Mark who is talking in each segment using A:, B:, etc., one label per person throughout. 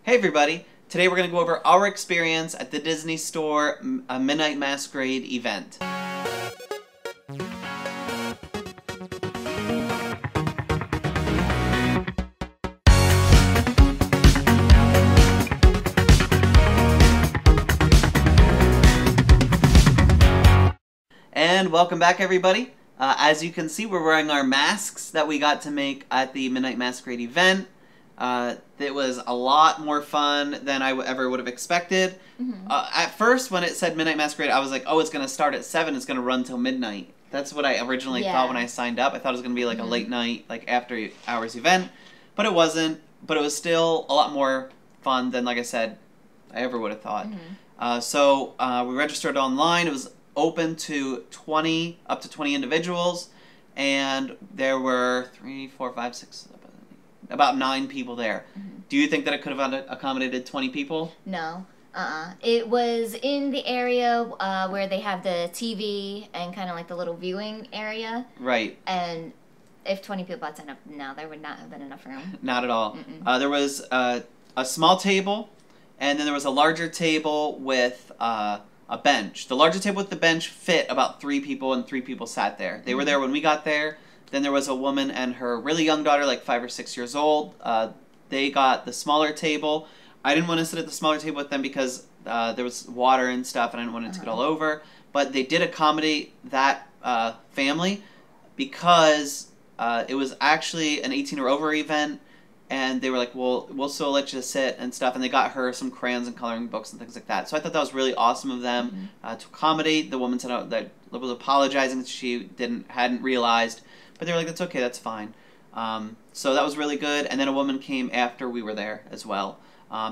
A: Hey everybody! Today we're going to go over our experience at the Disney Store Midnight Masquerade event. And welcome back everybody! As you can see, we're wearing our masks that we got to make at the Midnight Masquerade event. It was a lot more fun than I ever would have expected. At first, when it said Midnight Masquerade, I was like, oh, it's going to start at 7, it's going to run till midnight. That's what I originally thought when I signed up. I thought it was going to be like a late night, like after hours event. But it wasn't. But it was still a lot more fun than, like I said, I ever would have thought. So we registered online. It was open to up to 20 individuals. And there were 3, 4, 5, 6... about 9 people there. Do you think that it could have accommodated 20 people?
B: No. It was in the area where they have the TV and kind of like the little viewing area.
A: Right.
B: And if 20 people had signed up, no, there would not have been enough room.
A: Not at all. There was a small table, and then there was a larger table with a bench. The larger table with the bench fit about 3 people, and 3 people sat there. They were there when we got there. Then there was a woman and her really young daughter, like 5 or 6 years old. They got the smaller table. I didn't want to sit at the smaller table with them because there was water and stuff, and I didn't want it to get all over. But they did accommodate that family because it was actually an 18 or over event, and they were like, well, we'll still let you sit and stuff. And they got her some crayons and coloring books and things like that. So I thought that was really awesome of them to accommodate. The woman said that was apologizing that she hadn't realized. But they were like, that's okay, that's fine. So that was really good. And then a woman came after we were there as well.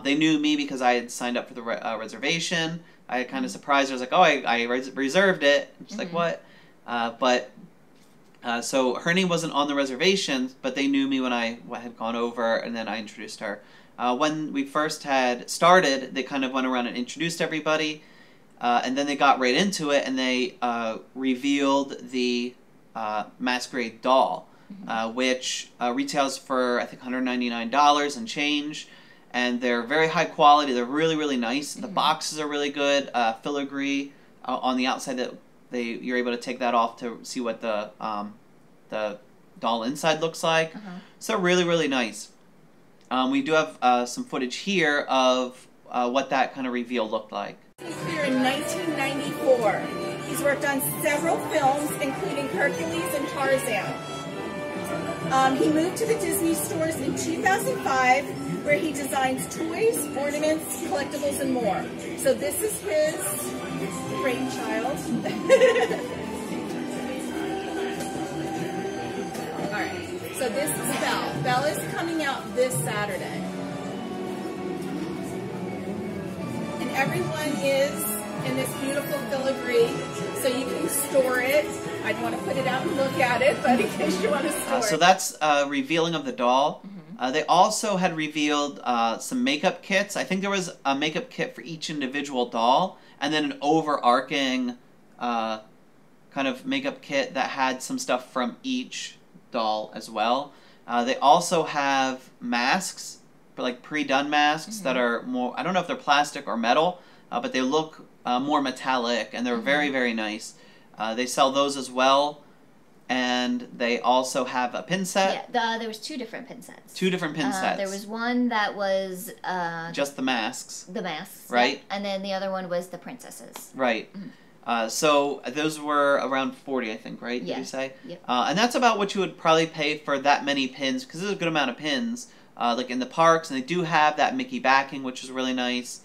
A: They knew me because I had signed up for the reservation. I kind of surprised her. I was like, oh, I reserved it. She's like, what? So her name wasn't on the reservation, but they knew me when I had gone over, and then I introduced her. When we first had started, they kind of went around and introduced everybody. And then they got right into it, and they revealed the Masquerade doll, which retails for I think $199 and change, and they're very high quality. They're really, really nice. The boxes are really good, filigree on the outside. That you're able to take that off to see what the doll inside looks like. So really, really nice. We do have some footage here of what that kind of reveal looked like.
C: Here in 1994. He's worked on several films, including Hercules and Tarzan. He moved to the Disney stores in 2005, where he designs toys, ornaments, collectibles, and more. So this is his brainchild. Alright, so this is Belle. Belle is coming out this Saturday. And everyone is in this beautiful filigree, so you can store it. I'd want to put it out and look at it, but in case you want to store it.
A: So that's revealing of the doll. They also had revealed some makeup kits. I think there was a makeup kit for each individual doll, and then an overarching kind of makeup kit that had some stuff from each doll as well. They also have masks, like pre-done masks that are more, I don't know if they're plastic or metal, but they look more metallic, and they're very, very nice. They sell those as well, and they also have a pin set.
B: Yeah, there was 2 different pin sets.
A: 2 different pin sets.
B: There was one that was
A: just the masks.
B: The masks,
A: right?
B: Yeah. And then the other one was the princesses.
A: Right. So those were around 40, I think, right? Did you say?
B: Yep.
A: And that's about what you would probably pay for that many pins, because there's a good amount of pins, like in the parks, and they do have that Mickey backing, which is really nice.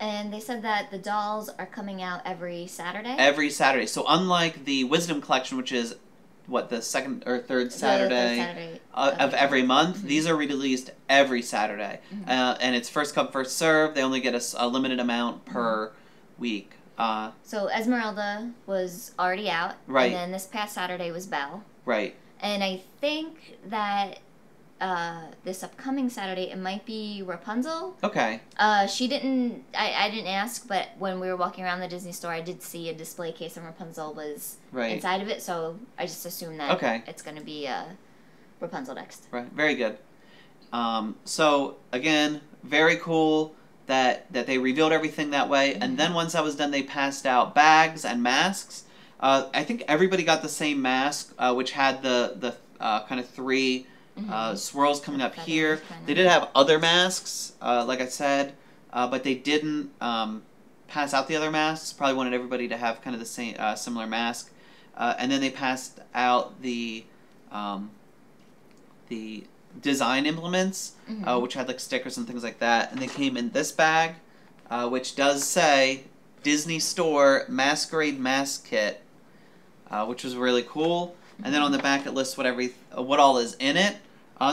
B: And they said that the dolls are coming out every Saturday.
A: Every Saturday. So unlike the Wisdom Collection, which is, what, the second or third Saturday, of every month, these are released every Saturday. And it's first come, first serve. They only get a limited amount per week.
B: So Esmeralda was already out.
A: Right.
B: And then this past Saturday was Belle.
A: Right.
B: And I think that this upcoming Saturday, it might be Rapunzel.
A: Okay.
B: She didn't, I didn't ask, but when we were walking around the Disney store, I did see a display case and Rapunzel was inside of it, so I just assumed that it's going to be Rapunzel next.
A: Right, very good. So again, very cool that they revealed everything that way. And then once that was done, they passed out bags and masks. I think everybody got the same mask, which had the kind of three swirls coming up here. They did have other masks, like I said, but they didn't pass out the other masks. Probably wanted everybody to have kind of the same similar mask. And then they passed out the design implements, which had like stickers and things like that. And they came in this bag, which does say Disney Store Masquerade Mask Kit, which was really cool. And then on the back it lists what all is in it.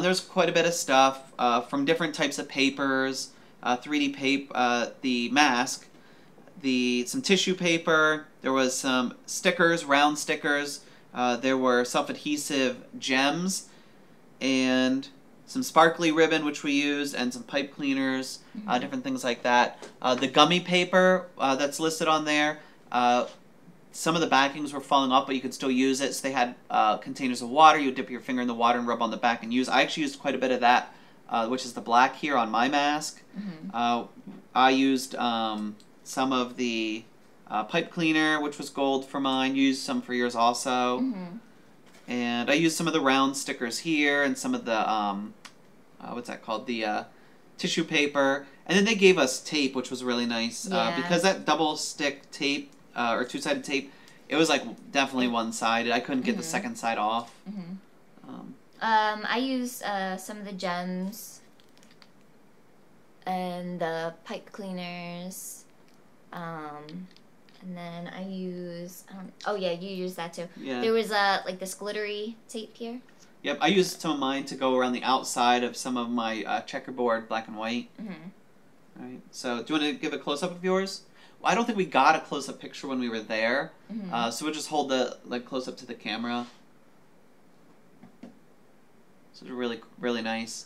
A: There's quite a bit of stuff from different types of papers, 3D paper, the mask, some tissue paper. There was some stickers, round stickers. There were self-adhesive gems and some sparkly ribbon, which we used, and some pipe cleaners, different things like that. The gummy paper that's listed on there, some of the backings were falling off, but you could still use it. So they had containers of water. You would dip your finger in the water and rub on the back and use. I actually used quite a bit of that, which is the black here on my mask. I used some of the pipe cleaner, which was gold for mine. Used some for yours also. And I used some of the round stickers here and some of the, what's that called? The tissue paper. And then they gave us tape, which was really nice. Because that double stick tape, or two-sided tape, it was like definitely one-sided. I couldn't get the second side off.
B: I used some of the gems and the pipe cleaners. And then I use, oh yeah, you used that too.
A: Yeah.
B: There was like this glittery tape here.
A: Yep, I used some of mine to go around the outside of some of my checkerboard black and white. Alright, so do you want to give a close-up of yours? Well, I don't think we got a close-up picture when we were there, so we'll just hold the close-up to the camera. So it's really, really nice.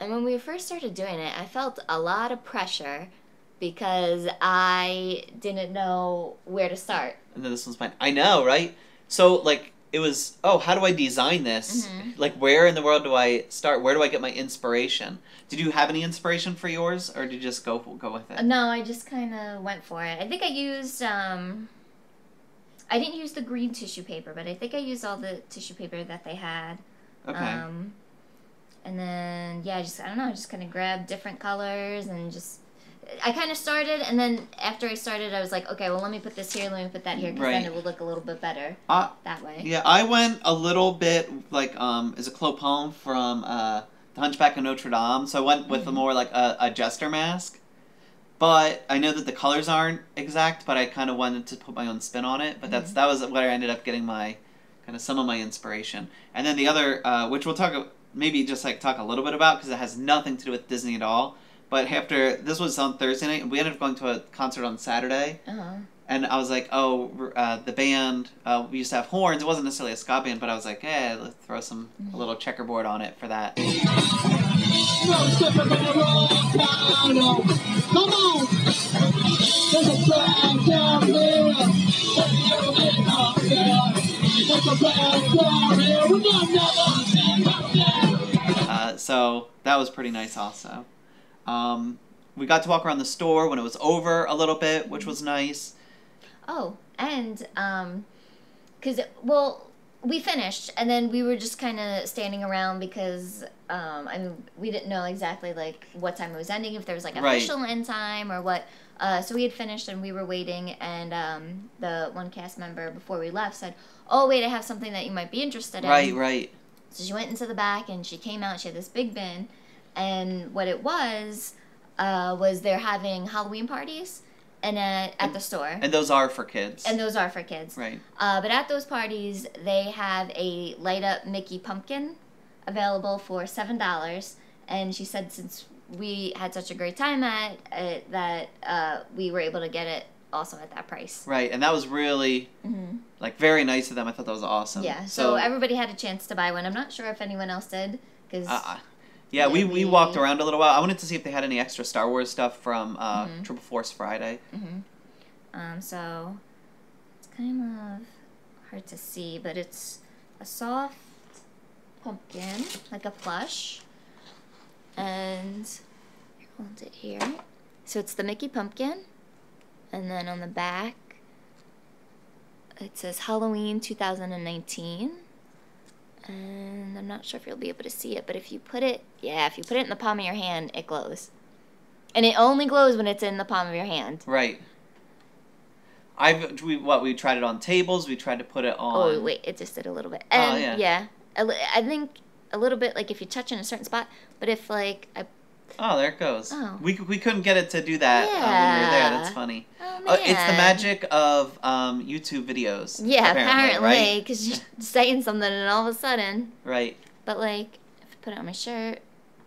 B: And when we first started doing it, I felt a lot of pressure because I didn't know where to start.
A: And then this one's fine. I know, right? So, like, it was, oh, how do I design this? Like, where in the world do I start? Where do I get my inspiration? Did you have any inspiration for yours, or did you just go with it?
B: No, I just kind of went for it. I think I used, I didn't use the green tissue paper, but I think I used all the tissue paper that they had.
A: Okay.
B: And then, yeah, I don't know, I just kind of grabbed different colors and just, I kind of started, and then after I started, I was like, okay, well, let me put this here, let me put that here, because then it will look a little bit better that way.
A: Yeah, I went a little bit, like, as a clopin from The Hunchback of Notre Dame, so I went with a more, like, a jester mask. But I know that the colors aren't exact, but I kind of wanted to put my own spin on it, but that was where I ended up getting my, kind of some of my inspiration. And then the other, which we'll talk, maybe just, like, talk a little bit about, because it has nothing to do with Disney at all. But after, this was on Thursday night, and we ended up going to a concert on Saturday. And I was like, oh, the band, we used to have horns. It wasn't necessarily a ska band, but I was like, hey, let's throw a little checkerboard on it for that. Come on! So that was pretty nice also. We got to walk around the store when it was over a little bit, which was nice.
B: Oh, and, because, well, we finished, and then we were just kind of standing around because, I mean, we didn't know exactly, like, what time it was ending, if there was, like, official end time or what. So we had finished, and we were waiting, and the one cast member, before we left, said, oh, wait, I have something that you might be interested in.
A: Right.
B: So she went into the back, and she came out, she had this big bin, and what it was they're having Halloween parties at the store.
A: And those are for kids.
B: Right. But at those parties, they have a light-up Mickey pumpkin available for $7. And she said since we had such a great time at it, that we were able to get it also at that price.
A: Right, and that was really, like, very nice of them. I thought that was awesome.
B: Yeah, so everybody had a chance to buy one. I'm not sure if anyone else did, because...
A: Yeah, we walked around a little while. I wanted to see if they had any extra Star Wars stuff from Triple Force Friday.
B: So it's kind of hard to see, but it's a soft pumpkin, like a plush. And hold it here. So it's the Mickey pumpkin. And then on the back, it says Halloween 2019. And I'm not sure if you'll be able to see it, but if you put it, if you put it in the palm of your hand, it glows. And it only glows when it's in the palm of your hand.
A: Right. We tried it on tables. We tried to put it on.
B: Oh wait, it just did a little bit. And I think a little bit like if you touch in a certain spot. But if like
A: oh, there it goes.
B: Oh.
A: We couldn't get it to do that when we were there. That's funny.
B: Oh man.
A: It's the magic of YouTube videos.
B: Yeah,
A: apparently,
B: because you're saying something and all of a sudden.
A: Right.
B: But like if I put it on my shirt.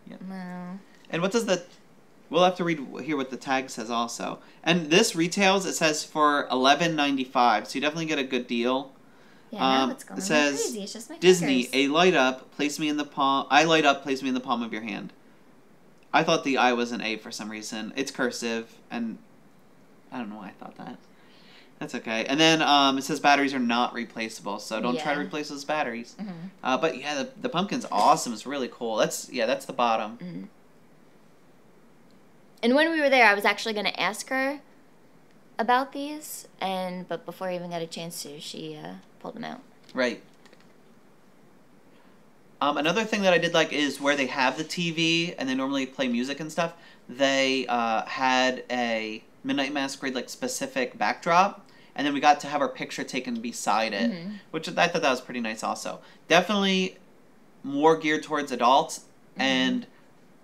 A: Yeah.
B: No.
A: And what does the? We'll have to read here what the tag says also. And this retails, it says for $11.95, so you definitely get a good deal.
B: Yeah, now it's going
A: it says,
B: crazy. It's just my
A: Disney,
B: fingers.
A: I light up, place me in the palm of your hand. I thought the I was an A for some reason. It's cursive, and I don't know why I thought that. That's okay. And then it says batteries are not replaceable, so don't try to replace those batteries.
B: Mm-hmm.
A: But yeah, the pumpkin's awesome. It's really cool. That's the bottom.
B: Mm-hmm. And when we were there, I was actually going to ask her about these, but before I even got a chance to, she pulled them out.
A: Right. Another thing that I did like is where they have the TV and they normally play music and stuff. They had a Midnight Masquerade like specific backdrop, and then we got to have our picture taken beside it, which I thought that was pretty nice. Also, definitely more geared towards adults, and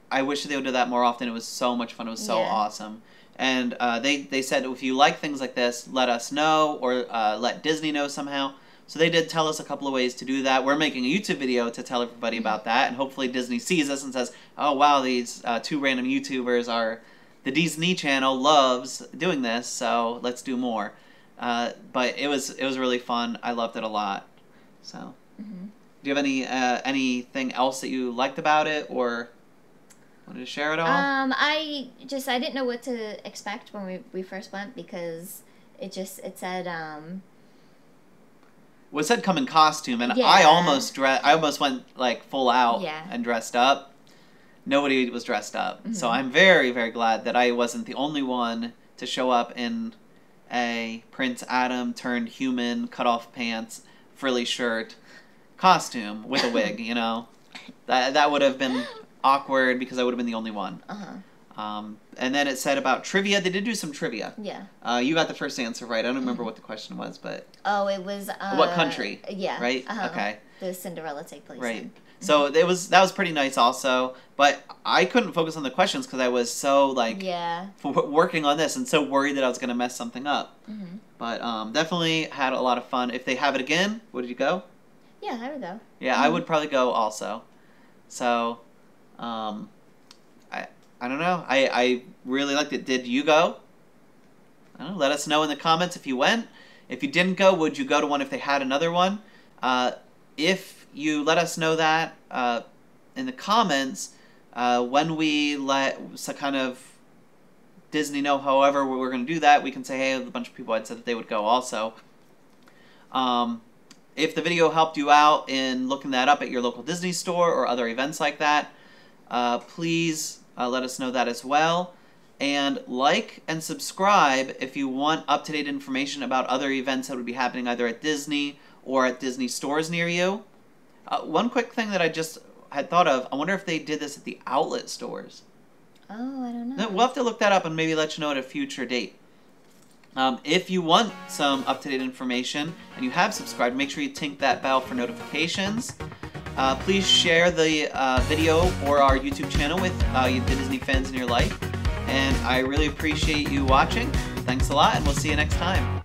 A: I wish they would do that more often. It was so much fun. It was so awesome. And they said, if you like things like this, let us know, or let Disney know somehow. So they did tell us a couple of ways to do that. We're making a YouTube video to tell everybody about that. And hopefully Disney sees us and says, oh, wow, these two random YouTubers are... The Disney Channel loves doing this, so let's do more. But it was really fun. I loved it a lot. So, do you have anything else that you liked about it, or... wanted to share it all?
B: I didn't know what to expect when we first went, because it said
A: well, it said come in costume, and I almost went like full out and dressed up. Nobody was dressed up, so I'm very, very glad that I wasn't the only one to show up in a Prince Adam turned human, cut off pants, frilly shirt costume with a wig. You know, that would have been awkward because I would have been the only one. And then it said about trivia. They did do some trivia. Yeah. You got the first answer right. I don't remember what the question was, but... Oh,
B: it was...
A: what country?
B: Yeah.
A: Right? Okay.
B: The Cinderella take place
A: right.
B: in.
A: So that was pretty nice also, but I couldn't focus on the questions because I was so working on this and so worried that I was going to mess something up. But definitely had a lot of fun. If they have it again, would you go?
B: Yeah, I would go.
A: Yeah, I would probably go also. So... I don't know. I really liked it. Did you go? I don't know. Let us know in the comments if you went. If you didn't go, would you go to one if they had another one? If you let us know that in the comments, when we let kind of Disney know, however we're going to do that, we can say, hey, a bunch of people had said that they would go also. If the video helped you out in looking that up at your local Disney store or other events like that, please let us know that as well. And like and subscribe if you want up-to-date information about other events that would be happening either at Disney or at Disney stores near you. One quick thing that I just had thought of, I wonder if they did this at the outlet stores.
B: Oh, I don't know.
A: We'll have to look that up and maybe let you know at a future date. If you want some up-to-date information and you have subscribed, make sure you tink that bell for notifications. Please share the video or our YouTube channel with the Disney fans in your life. And I really appreciate you watching. Thanks a lot, and we'll see you next time.